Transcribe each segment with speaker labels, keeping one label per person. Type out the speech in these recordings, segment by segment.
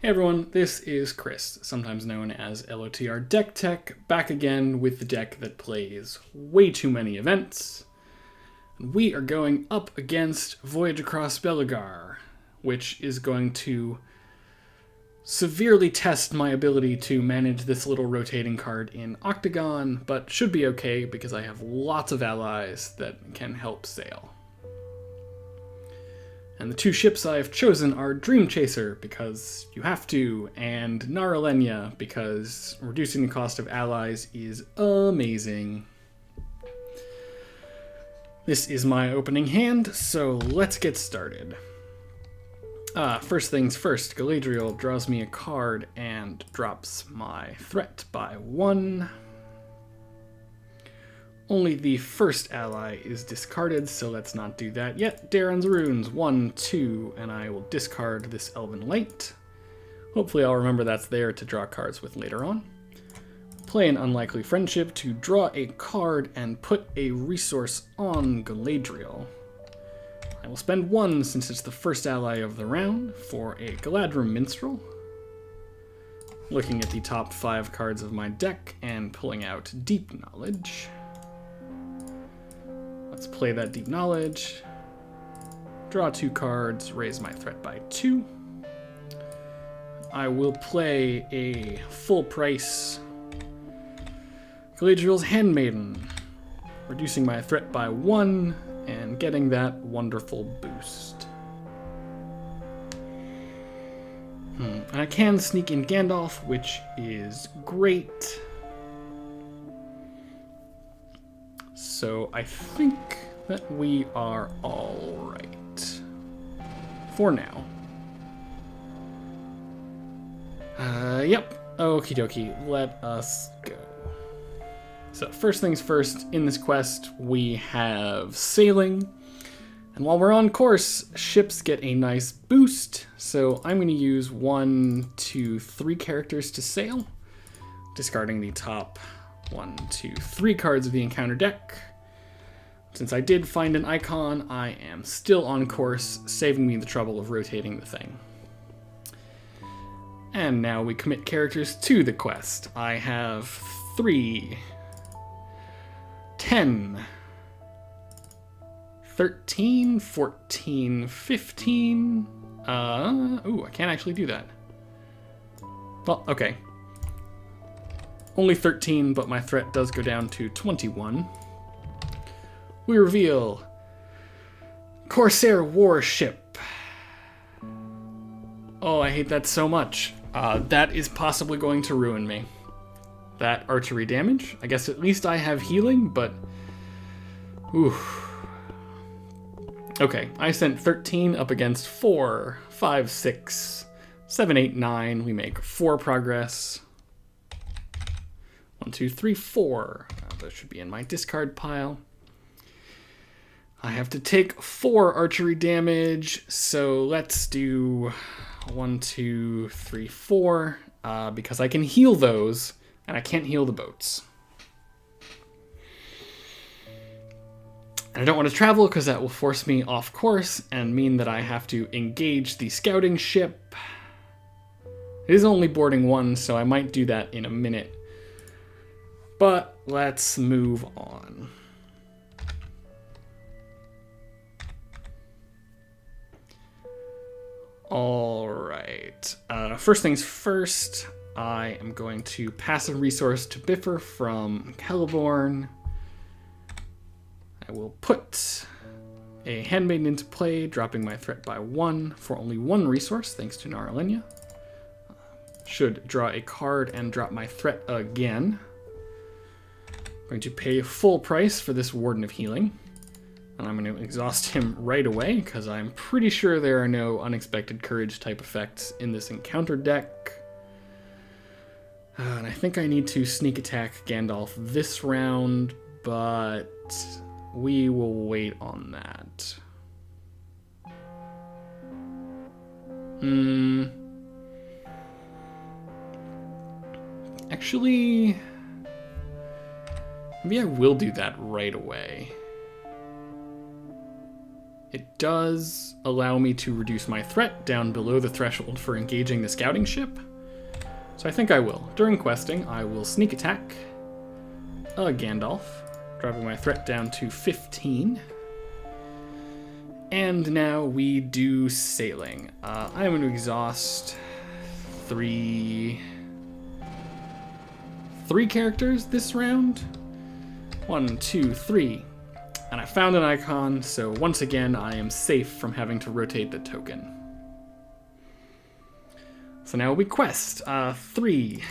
Speaker 1: Hey everyone, this is Chris, sometimes known as LOTR Deck Tech, back again with the deck that plays way too many events. And we are going up against Voyage Across Belegaer, which is going to severely test my ability to manage this little rotating card in Octagon, but should be okay because I have lots of allies that can help sail. And the two ships I've chosen are Dream Chaser, because you have to, and Naralenya, because reducing the cost of allies is amazing. This is my opening hand, so let's get started. First things first, Galadriel draws me a card and drops my threat by 1. Only the first ally is discarded, so let's not do that yet. Darren's Runes, 1, 2, and I will discard this Elven Light. Hopefully I'll remember that's there to draw cards with later on. Play an Unlikely Friendship to draw a card and put a resource on Galadriel. I will spend 1 since it's the first ally of the round for a Galadrim Minstrel. Looking at the top 5 cards of my deck and pulling out Deep Knowledge. Let's play that Deep Knowledge. Draw 2 cards, raise my threat by 2. I will play a full price Galadriel's Handmaiden, reducing my threat by 1 and getting that wonderful boost. And I can sneak in Gandalf, which is great. So I think that we are all right for now. Yep. Okie dokie. Let us go. So first things first, in this quest we have sailing. And while we're on course, ships get a nice boost. So I'm going to use 1, 2, 3 characters to sail, discarding the top 1, 2, 3 cards of the encounter deck. Since I did find an icon, I am still on course, saving me the trouble of rotating the thing. And now we commit characters to the quest. I have 3, 10, 13, 14, 15. Ooh, I can't actually do that. Well, okay. Only 13, but my threat does go down to 21. We reveal Corsair Warship. Oh, I hate that so much. That is possibly going to ruin me. That archery damage. I guess at least I have healing, but... Oof. Okay, I sent 13 up against 4, 5, 6, 7, 8, 9. We make 4 progress. 1, 2, 3, 4. Those should be in my discard pile. I have to take 4 archery damage, so let's do 1, 2, 3, 4, because I can heal those, and I can't heal the boats. And I don't want to travel because that will force me off course and mean that I have to engage the scouting ship. It is only boarding 1, so I might do that in a minute. But let's move on. All right. First things first, I am going to pass a resource to Biffer from Celeborn. I will put a Handmaiden into play, dropping my threat by 1 for only 1 resource, thanks to Naralenya. Should draw a card and drop my threat again. I'm going to pay full price for this Warden of Healing. And I'm going to exhaust him right away, because I'm pretty sure there are no unexpected courage type effects in this encounter deck. And I think I need to sneak attack Gandalf this round, but we will wait on that. Actually, maybe I will do that right away. It does allow me to reduce my threat down below the threshold for engaging the scouting ship. So I think I will. During questing, I will sneak attack a Gandalf, dropping my threat down to 15. And now we do sailing. I am going to exhaust three characters this round. 1, 2, 3. And I found an icon, so once again, I am safe from having to rotate the token. So now we quest. 3,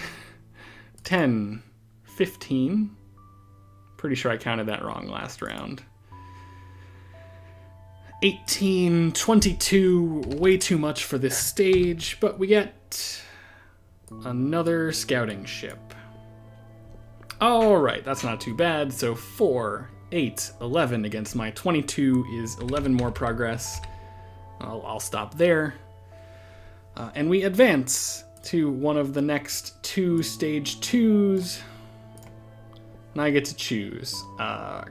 Speaker 1: 10, 15. Pretty sure I counted that wrong last round. 18, 22, way too much for this stage, but we get another scouting ship. Alright, that's not too bad. So 4, 8, 11 against my 22 is 11 more progress. I'll stop there. And we advance to one of the next 2 stage 2s. And I get to choose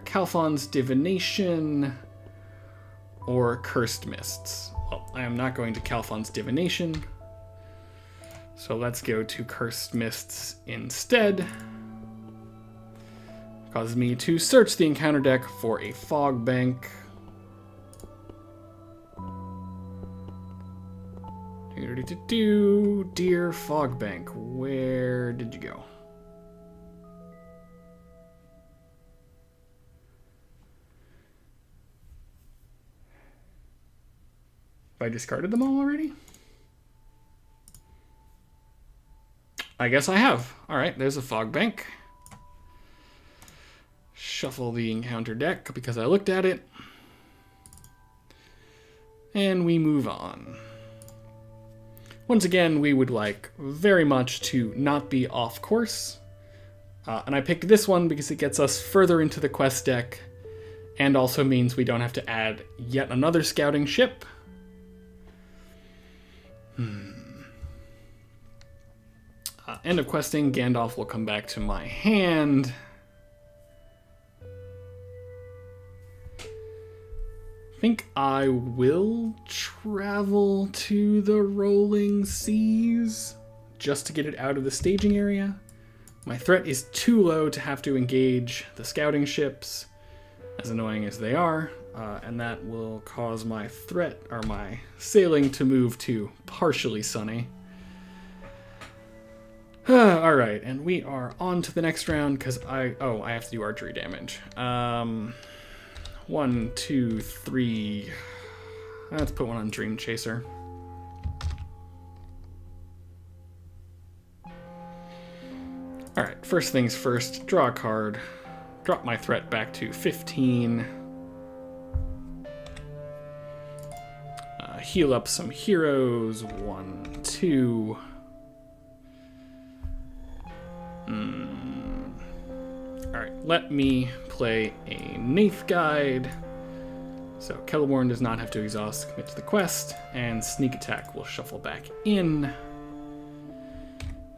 Speaker 1: Calphon's Divination or Cursed Mists. Well, I am not going to Calphon's Divination, so let's go to Cursed Mists instead. Causes me to search the encounter deck for a fog bank. Dear fog bank, where did you go? Have I discarded them all already? I guess I have. Alright, there's a fog bank. Shuffle the encounter deck because I looked at it. And we move on. Once again, we would like very much to not be off course. And I picked this one because it gets us further into the quest deck and also means we don't have to add yet another scouting ship. End of questing, Gandalf will come back to my hand. I think I will travel to the rolling seas just to get it out of the staging area. My threat is too low to have to engage the scouting ships, as annoying as they are, and that will cause my threat, or my sailing, to move to partially sunny. Alright, and we are on to the next round, because I have to do archery damage. 1, 2, 3. Let's put one on Dream Chaser. Alright, first things first, draw a card. Drop my threat back to 15. Heal up some heroes. 1, 2. Alright, let me play a Nath Guide. So Celeborn does not have to exhaust to commit to the quest, and Sneak Attack will shuffle back in.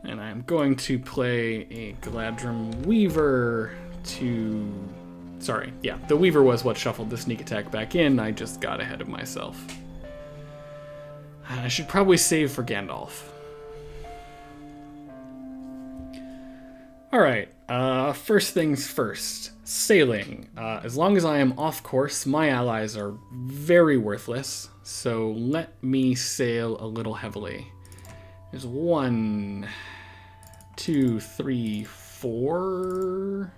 Speaker 1: And I'm going to play a Galadrim Weaver to... Sorry, yeah, the Weaver was what shuffled the Sneak Attack back in. I just got ahead of myself. I should probably save for Gandalf. Alright, first things first. Sailing. As long as I am off course, my allies are very worthless, so let me sail a little heavily. There's 1, 2, 3, 4.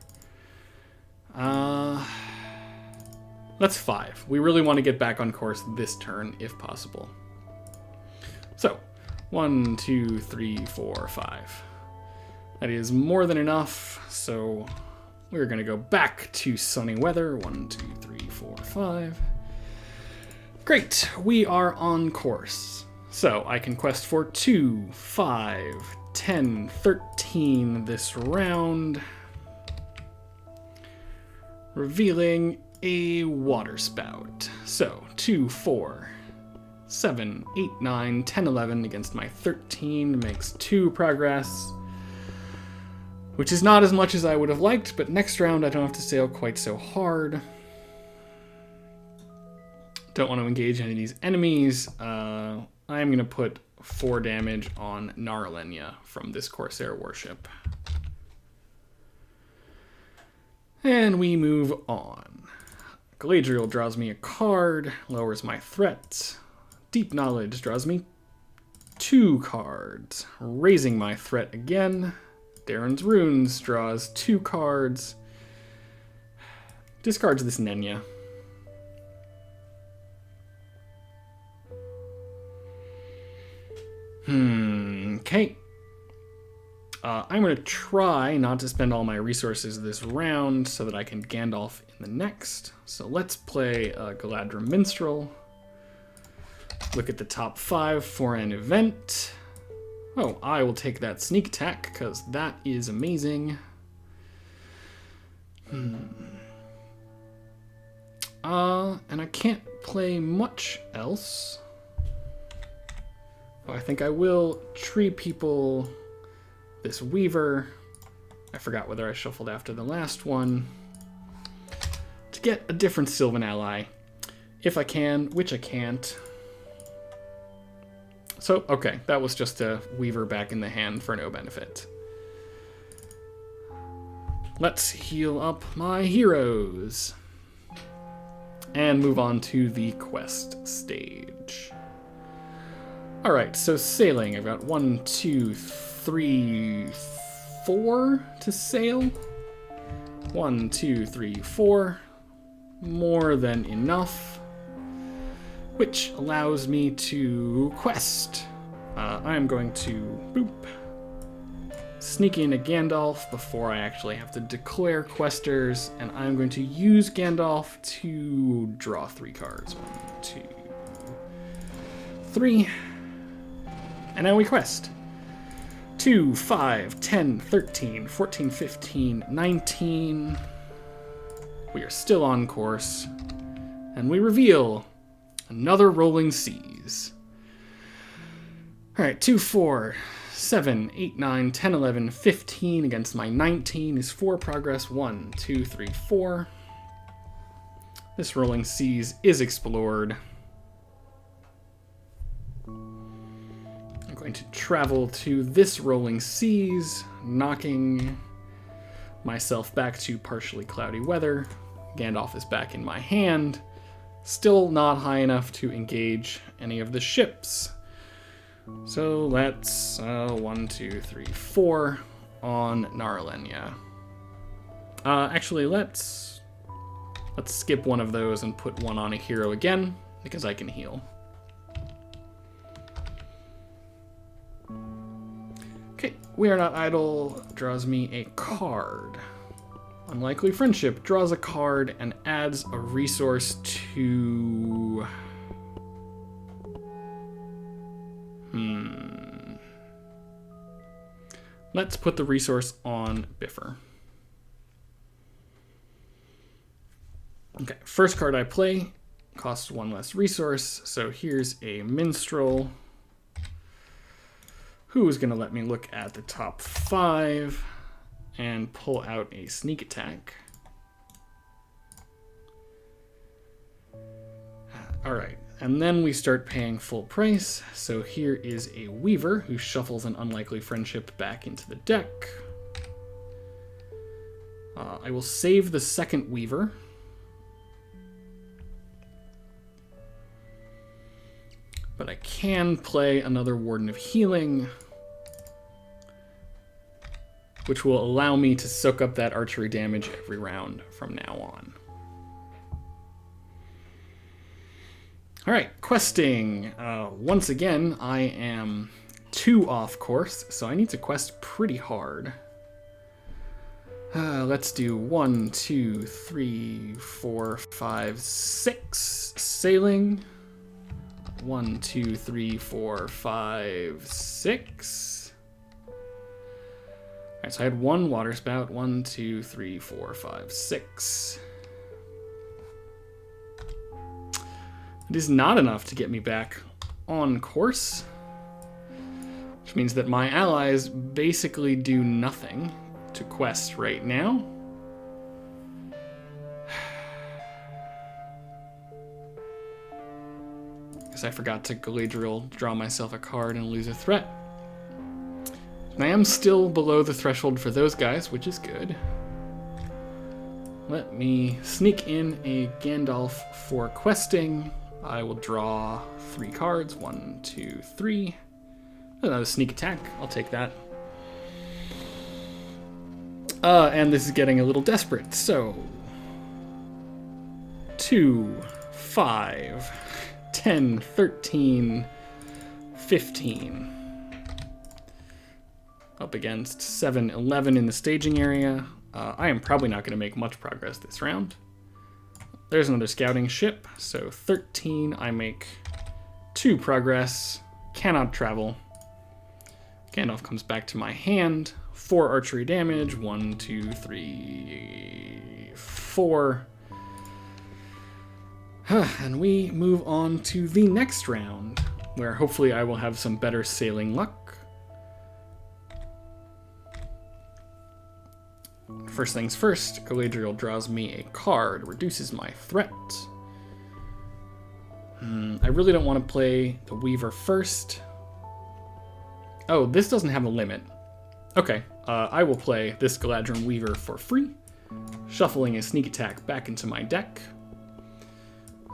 Speaker 1: That's 5. We really want to get back on course this turn, if possible. So, 1, 2, 3, 4, 5. That is more than enough, so we're going to go back to sunny weather. 1, 2, 3, 4, 5. Great, we are on course. So I can quest for 2, 5, 10, 13 this round, revealing a water spout. So 2, 4, 7, 8, 9, 10, 11 against my 13 makes 2 progress, which is not as much as I would have liked, but next round I don't have to sail quite so hard. Don't want to engage any of these enemies. I'm going to put 4 damage on Narlenia from this Corsair warship. And we move on. Galadriel draws me a card, lowers my threat. Deep Knowledge draws me 2 cards, raising my threat again. Darren's Runes draws 2 cards. Discards this Nenya. Okay. I'm going to try not to spend all my resources this round so that I can Gandalf in the next. So let's play Galadrim Minstrel. Look at the top 5 for an event. Oh, I will take that sneak attack because that is amazing. And I can't play much else. Oh, I think I will Tree People this Weaver. I forgot whether I shuffled after the last one. To get a different Silvan ally. If I can, which I can't. So, okay, that was just a Weaver back in the hand for no benefit. Let's heal up my heroes. And move on to the quest stage. Alright, so sailing. I've got 1, 2, 3, 4 to sail. 1, 2, 3, 4. More than enough. Which allows me to quest. I'm going to boop. Sneak in a Gandalf before I actually have to declare questers, and I'm going to use Gandalf to draw 3 cards. 1, 2, 3. And now we quest. 2, 5, 10, 13, 14, 15, 19. We are still on course. And we reveal another Rolling Seas. Alright, 2, 4, 7, 8, 9, 10, 11, 15 against my 19 is 4 progress. 1, 2, 3, 4. This Rolling Seas is explored. I'm going to travel to this Rolling Seas, knocking myself back to partially cloudy weather. Gandalf is back in my hand. Still not high enough to engage any of the ships. So let's 1, 2, 3, 4 on Narlenia. Actually, let's skip one of those and put one on a hero again, because I can heal. Okay, We Are Not Idle draws me a card. Unlikely Friendship draws a card and adds a resource to... Let's put the resource on Biffer. Okay, first card I play costs 1 less resource, so here's a Minstrel who is going to let me look at the top 5 and pull out a sneak attack. All right, and then we start paying full price. So here is a Weaver who shuffles an Unlikely Friendship back into the deck. I will save the second Weaver. But I can play another Warden of Healing, which will allow me to soak up that archery damage every round from now on. All right, questing. Once again, I am 2 off course, so I need to quest pretty hard. Let's do 1, 2, 3, 4, 5, 6 sailing. 1, 2, 3, 4, 5, 6. All right, so I had 1 water spout. 1, 2, 3, 4, 5, 6. It is not enough to get me back on course, which means that my allies basically do nothing to quest right now. Oops, I forgot to Galadriel, draw myself a card and lose a threat. And I am still below the threshold for those guys, which is good. Let me sneak in a Gandalf for questing. I will draw 3 cards. 1, 2, 3. Another sneak attack. I'll take that. And this is getting a little desperate. So 2, 5, 10, 13, 15. Up against 7, 11 in the staging area. I am probably not going to make much progress this round. There's another scouting ship. So 13, I make 2 progress. Cannot travel. Gandalf comes back to my hand. 4 archery damage. 1, 2, 3, 4. And we move on to the next round, where hopefully I will have some better sailing luck. First things first, Galadriel draws me a card, reduces my threat. I really don't want to play the Weaver first. Oh, this doesn't have a limit. Okay, I will play this Galadriel Weaver for free, shuffling a sneak attack back into my deck.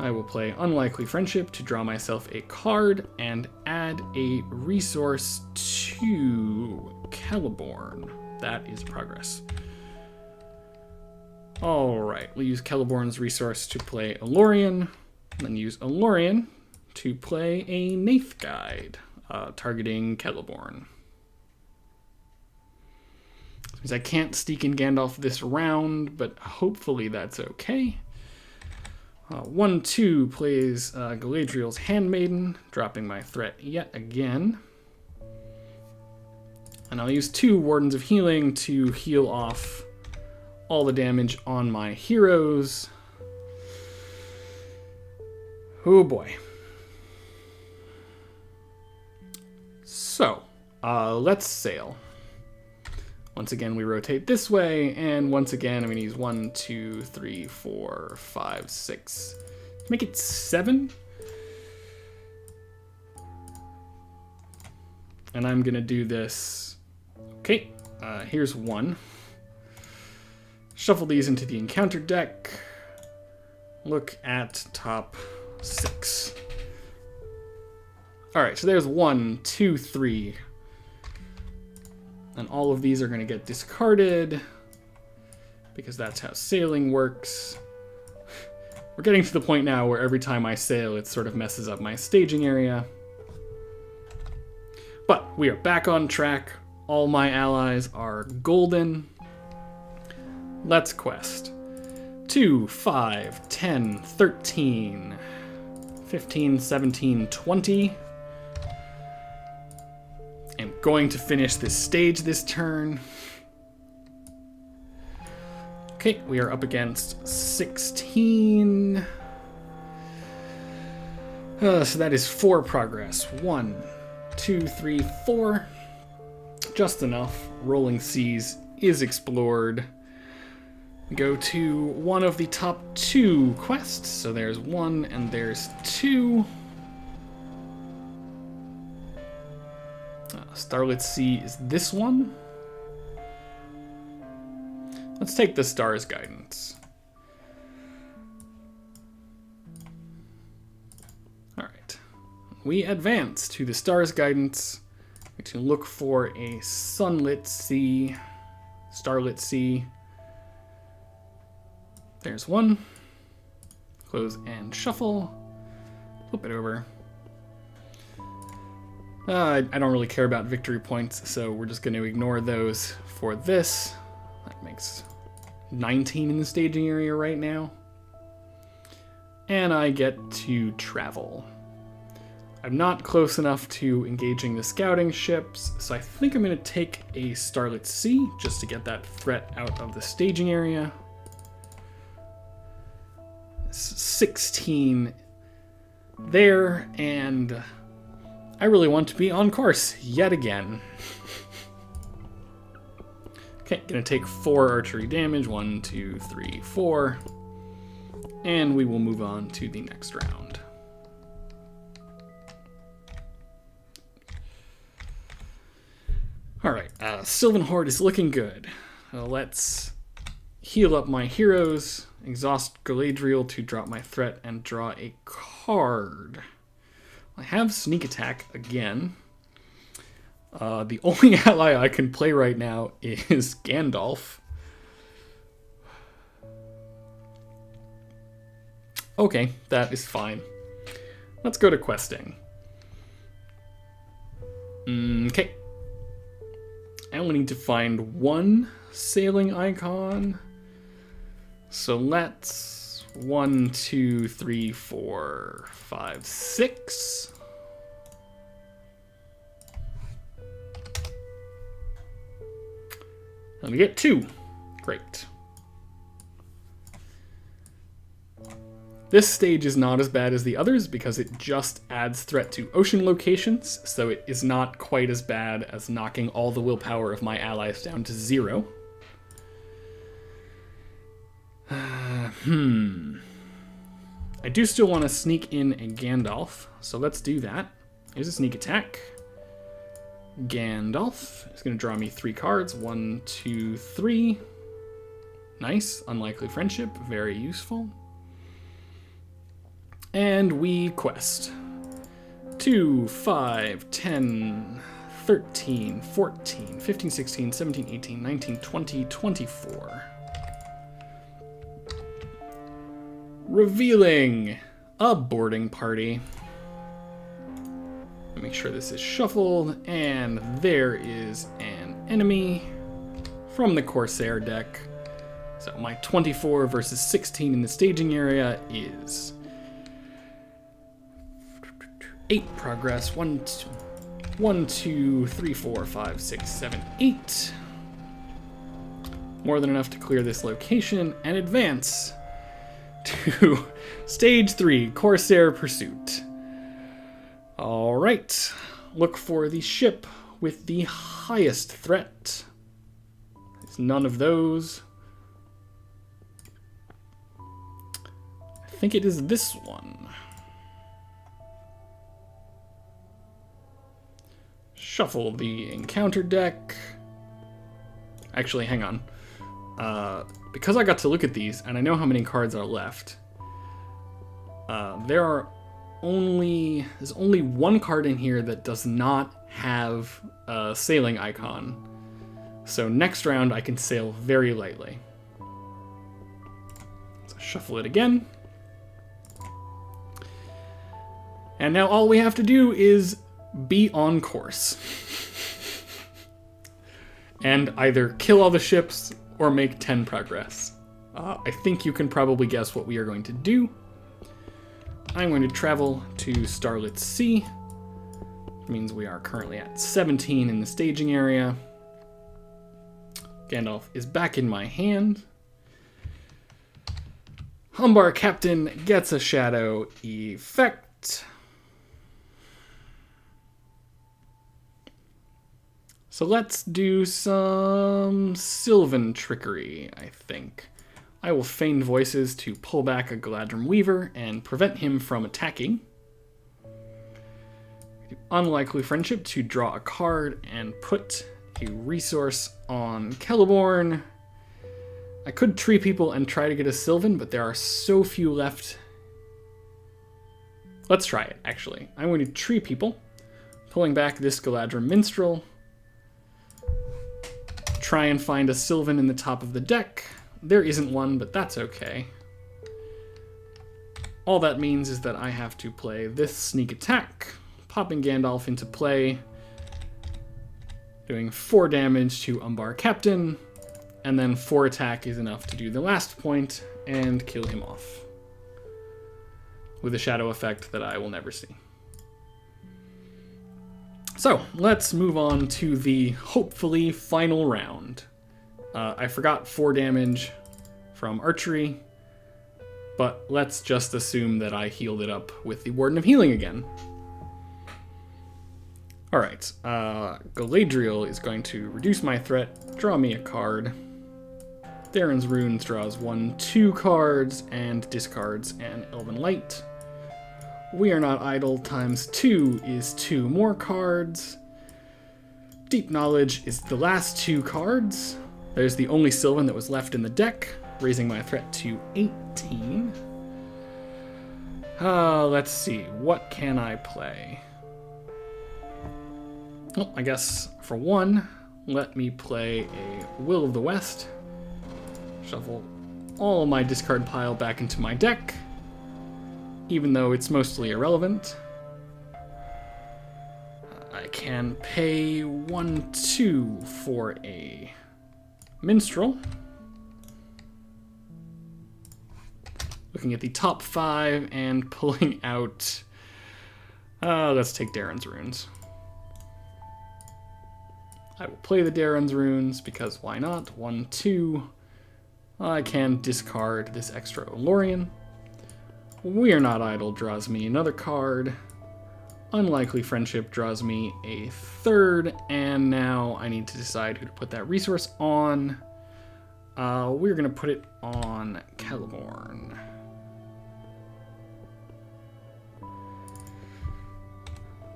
Speaker 1: I will play Unlikely Friendship to draw myself a card and add a resource to Celeborn. That is progress. Alright, we'll use Celeborn's resource to play Elorian, then use Elorian to play a Nath Guide, targeting Celeborn. Because I can't sneak in Gandalf this round, but hopefully that's okay. 1, 2 plays Galadriel's Handmaiden, dropping my threat yet again. And I'll use 2 Wardens of Healing to heal off all the damage on my heroes. Oh boy. So, let's sail. Once again, we rotate this way, and once again, I'm going to use 1, 2, 3, 4, 5, 6. Make it 7. And I'm going to do this. Okay, here's 1. Shuffle these into the encounter deck. Look at top 6. Alright, so there's 1, 2, 3. And all of these are going to get discarded, because that's how sailing works. We're getting to the point now where every time I sail, it sort of messes up my staging area. But we are back on track. All my allies are golden. Let's quest. 2, 5, 10, 13, 15, 17, 20. I'm going to finish this stage this turn. Okay, we are up against 16. So that is 4 progress. 1, 2, 3, 4. Just enough. Rolling Seas is explored. Go to one of the top 2 quests. So there's 1 and there's 2. Starlit Sea is this one. Let's take the Star's Guidance. Alright. We advance to the Star's Guidance to look for a Sunlit Sea, Starlit Sea. There's 1. Close and shuffle. Flip it over. I don't really care about victory points, so we're just going to ignore those for this. That makes 19 in the staging area right now. And I get to travel. I'm not close enough to engaging the scouting ships, so I think I'm going to take a Starlit Sea just to get that threat out of the staging area. 16 there, and I really want to be on course yet again. Okay, gonna take 4 archery damage. 1, 2, 3, 4. And we will move on to the next round. Alright, Silvan Horde is looking good. Let's heal up my heroes, exhaust Galadriel to drop my threat, and draw a card. I have Sneak Attack again. The only ally I can play right now is Gandalf. Okay, that is fine. Let's go to questing. Okay. I only need to find one sailing icon. So let's 1, 2, 3, 4, 5, 6. And we get 2. Great. This stage is not as bad as the others because it just adds threat to ocean locations, so it is not quite as bad as knocking all the willpower of my allies down to 0. I do still want to sneak in a Gandalf, so let's do that. Here's a sneak attack. Gandalf is going to draw me 3 cards. 1, 2, 3. Nice. Unlikely Friendship. Very useful. And we quest. 2, 5, 10, 13, 14, 15, 16, 17, 18, 19, 20, 24. Revealing a boarding party. Make sure this is shuffled, and there is an enemy from the Corsair deck. So my 24 versus 16 in the staging area is 8 progress. 1, 2, 3, 4, 5, 6, 7, 8. More than enough to clear this location and advance to Stage 3, Corsair Pursuit. Alright, look for the ship with the highest threat. There's none of those. I think it is this one. Shuffle the encounter deck. Actually, hang on. Because I got to look at these, and I know how many cards are left, there's only one card in here that does not have a sailing icon. So next round I can sail very lightly. So shuffle it again. And now all we have to do is be on course. And either kill all the ships or make 10 progress. I think you can probably guess what we are going to do. I'm going to travel to Starlit Sea, which means we are currently at 17 in the staging area. Gandalf is back in my hand. Umbar Captain gets a shadow effect. So let's do some Silvan trickery, I think. I will feign voices to pull back a Galadrim Weaver and prevent him from attacking. Unlikely Friendship to draw a card and put a resource on Celeborn. I could tree people and try to get a Silvan, but there are so few left. Let's try it, actually. I'm going to tree people, pulling back this Galadrim Minstrel. Try and find a Silvan in the top of the deck. There isn't one, but that's okay. All that means is that I have to play this sneak attack, popping Gandalf into play, doing 4 damage to Umbar Captain, and then 4 attack is enough to do the last point and kill him off. With a shadow effect that I will never see. So, let's move on to the hopefully final round. I forgot 4 damage from archery, but let's just assume that I healed it up with the Warden of Healing again. Alright, Galadriel is going to reduce my threat, draw me a card. Theron's Runes draws 1, 2 cards, and discards an Elven Light. We Are Not Idle times 2 is 2 more cards. Deep Knowledge is the last 2 cards. There's the only Silvan that was left in the deck, raising my threat to 18. Let's see, what can I play? Well, I guess for 1, let me play a Will of the West. Shuffle all of my discard pile back into my deck, even though it's mostly irrelevant. I can pay 1/2 for a Minstrel. Looking at the top 5 and pulling out... let's take Darren's Runes. I will play the Darren's Runes, because why not? 1/2. I can discard this extra Olorian. We Are Not Idle draws me another card. Unlikely Friendship draws me a 3rd, and now I need to decide who to put that resource on. We're going to put it on Caliborn.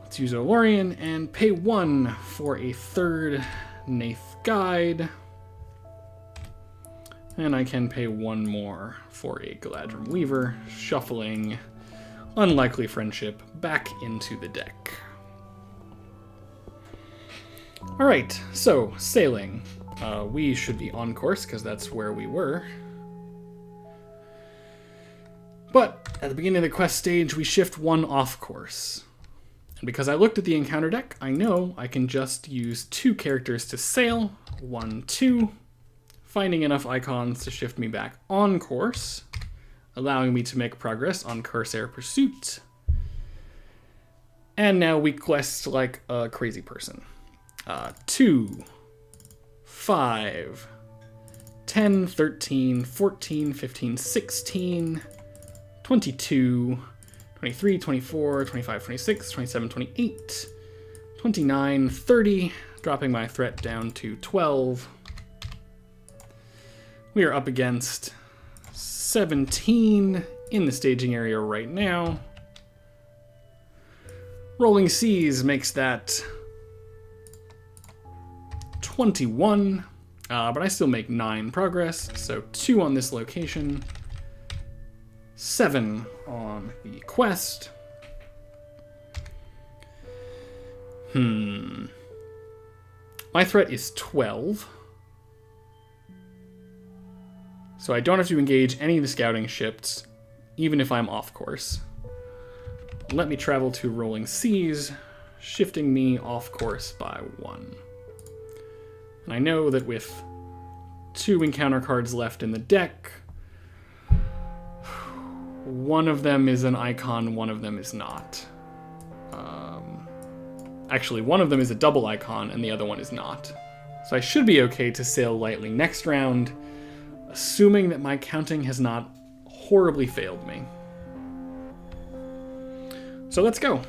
Speaker 1: Let's use Olorian and pay 1 for a 3rd Nath Guide. And I can pay 1 more for a Galadrim Weaver, shuffling Unlikely Friendship back into the deck. Alright, so sailing. We should be on course, because that's where we were. But at the beginning of the quest stage, we shift 1 off course. And because I looked at the encounter deck, I know I can just use 2 characters to sail. 1, 2. Finding enough icons to shift me back on course, allowing me to make progress on Corsair Pursuit. And now we quest like a crazy person. 2, 5, 10, 13, 14, 15, 16, 22, 23, 24, 25, 26, 27, 28, 29, 30, dropping my threat down to 12. We are up against 17 in the staging area right now. Rolling Seas makes that 21, but I still make 9 progress, so 2 on this location, 7 on the quest. My threat is 12. So I don't have to engage any of the scouting ships, even if I'm off course. Let me travel to Rolling Seas, shifting me off course by 1. And I know that with 2 encounter cards left in the deck, one of them is an icon, one of them is not. Actually, one of them is a double icon, and the other one is not. So I should be okay to sail lightly next round, assuming that my counting has not horribly failed me. So let's go.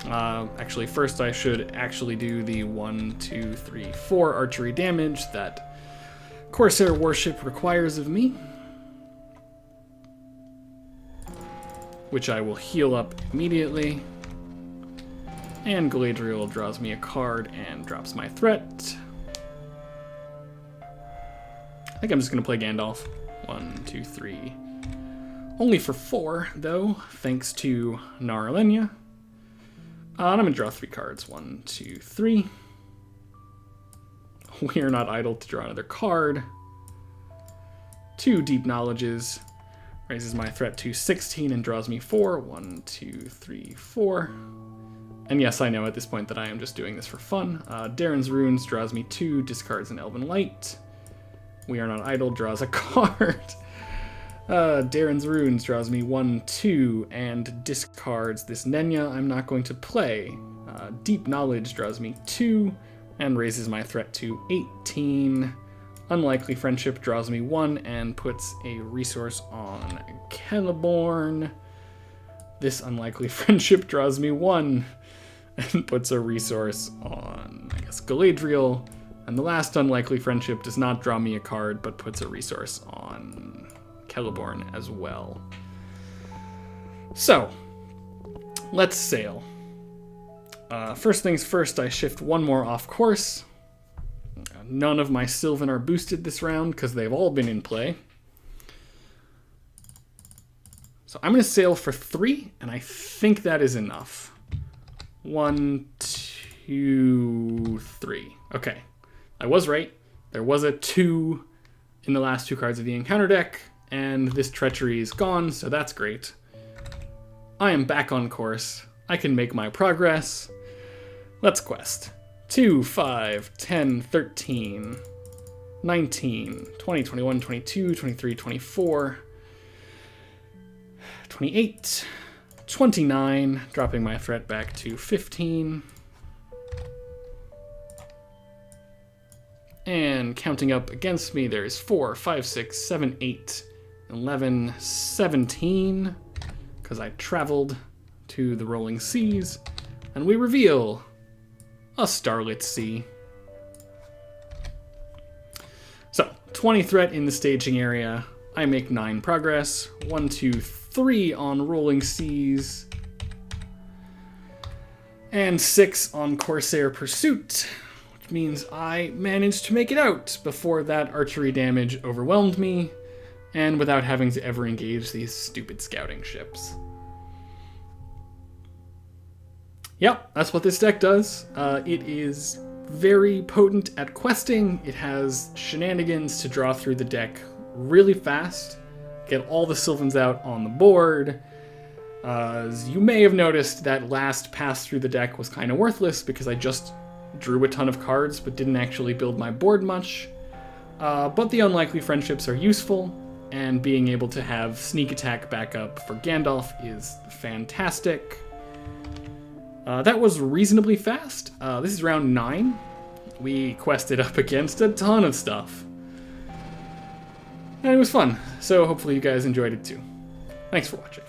Speaker 1: Actually, first I should actually do the 1, 2, 3, 4 archery damage that Corsair Warship requires of me, which I will heal up immediately. And Galadriel draws me a card and drops my threat. I think I'm just going to play Gandalf. 1, 2, 3. Only for 4, though, thanks to Narlenia. And I'm going to draw 3 cards. 1, 2, 3. We Are Not Idle to draw another card. 2 Deep Knowledges. Raises my threat to 16 and draws me 4. 1, 2, 3, 4. And yes, I know at this point that I am just doing this for fun. Darren's Runes draws me 2, discards an Elven Light. We Are Not Idle draws a card. Darren's Runes draws me 1, 2, and discards this Nenya I'm not going to play. Deep Knowledge draws me 2, and raises my threat to 18. Unlikely Friendship draws me 1, and puts a resource on Celeborn. This Unlikely Friendship draws me 1, and puts a resource on, I guess, Galadriel. And the last Unlikely Friendship does not draw me a card, but puts a resource on Celeborn as well. So, let's sail. First things first, I shift one more off course. None of my Silvan are boosted this round because they've all been in play. So I'm going to sail for 3, and I think that is enough. 1, 2, 3. Okay, I was right. There was a 2 in the last 2 cards of the encounter deck, and this treachery is gone, so that's great. I am back on course. I can make my progress. Let's quest. 2, 5, 10, 13, 19, 20, 21, 22, 23, 24, 28, 29, dropping my threat back to 15. And counting up against me, there's 4, 5, 6, 7, 8, 11, 17, because I traveled to the rolling seas, and we reveal a starlit sea. So, 20 threat in the staging area. I make 9 progress. 1, 2, 3 on rolling seas. And 6 on Corsair Pursuit, which means I managed to make it out before that archery damage overwhelmed me, and without having to ever engage these stupid scouting ships. Yep, that's what this deck does. It is very potent at questing. It has shenanigans to draw through the deck really fast, get all the Silvans out on the board. As you may have noticed, that last pass through the deck was kind of worthless because I just drew a ton of cards but didn't actually build my board much. But the Unlikely Friendships are useful, and being able to have sneak attack backup for Gandalf is fantastic. That was reasonably fast. This is round 9. We quested up against a ton of stuff. And it was fun, so hopefully you guys enjoyed it too. Thanks for watching.